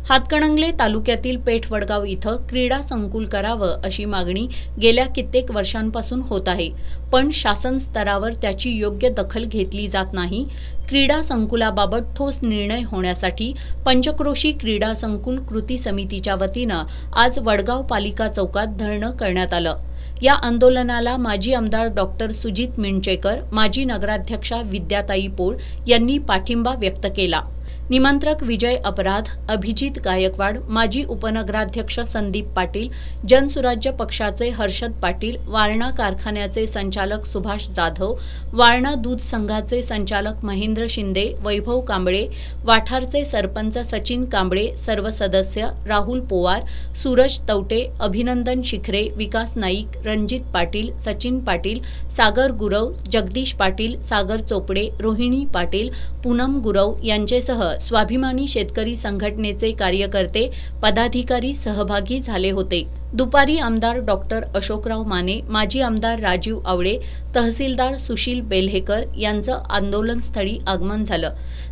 हातकणंगले तालुक्यातील पेठ-वडगाव इथं क्रीडा संकुल करावं अशी मागणी गेल्या कित्येक वर्षांपासून होत आहे, पण शासन स्तरावर त्याची योग्य दखल घेतली जात नाही। क्रीडा संकुलाबाबत ठोस निर्णय होण्यासाठी पंचक्रोशी क्रीडा संकुल कृती समितीच्या वतीनं आज वडगाव पालिका चौकात धरणं करण्यात आलं। या आंदोलनाला माजी आमदार डॉक्टर सुजित मिंचेकर, माजी नगराध्यक्षा विद्याताई पोळ यांनी पाठिंबा व्यक्त केला। निमंत्रक विजय अपराध, अभिजित गायकवाड, माजी उपनगराध्यक्ष संदीप पाटील, जनसुराज्य पक्षाचे हर्षद पाटील, वारणा कारखान्याचे संचालक सुभाष जाधव, वारणा दूध संघाचे संचालक महेंद्र शिंदे, वैभव कांबळे, वाठारचे सरपंच सचिन कांबळे, सर्व सदस्य राहुल पोवार, सूरज तवटे, अभिनंदन शिखरे, विकास नाईक, रणजित पाटील, सचिन पाटील, सागर गुरव, जगदीश पाटील, सागर चोपडे, रोहिणी पाटील, पूनम गुरव यांचेसह स्वाभिमानी शेतकरी संघटनेचे कार्यकर्ते, पदाधिकारी सहभागी झाले होते। दुपारी आमदार डॉक्टर अशोकराव माने, माजी आमदार राजीव आवळे, तहसीलदार सुशील बेल्हेकर यांचं आंदोलनस्थळी आगमन झालं।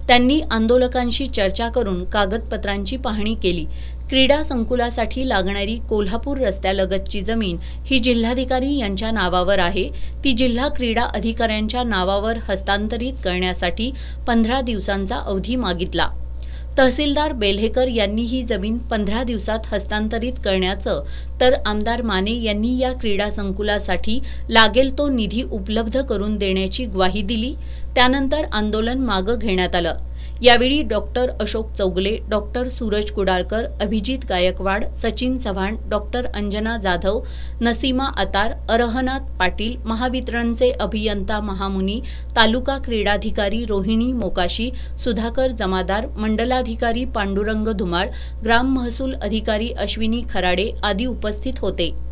त्यांनी आंदोलकांशी चर्चा करून कागदपत्रांची पाहणी केली। क्रीडा संकुलासाठी लागणारी कोल्हापूर रस्त्यालगतची जमीन ही जिल्हाधिकारी यांच्या नावावर आहे, ती जिल्हा क्रीडा अधिकाऱ्यांच्या नावावर हस्तांतरित करण्यासाठी 15 दिवसांचा अवधी मागितला। तहसीलदार बेल्हेकर यांनी ही जमीन 15 दिवसात हस्तांतरित करण्याचं, तर आमदार माने यांनी या क्रीडा संकुलासाठी लागेल तो निधी उपलब्ध करून देण्याची ग्वाही दिली। त्यानंतर आंदोलन मागे घेण्यात आलं। यावेळी doctor Ashok Chougale, doctor Suraj Kudalkar, Abhijit Gaikwad, Sachin Chavan, doctor Anjana Jadhav, Nasima Attar, Arhanath Patil, महावितरणचे अभियंता महामुनी, तालुका क्रीडाधिकारी रोहिणी मोकाशी, सुधाकर जमादार, मंडलाधिकारी पांडुरंग धुमाळ, ग्राम महसूल अधिकारी अश्विनी खराडे आदी उपस्थित होते।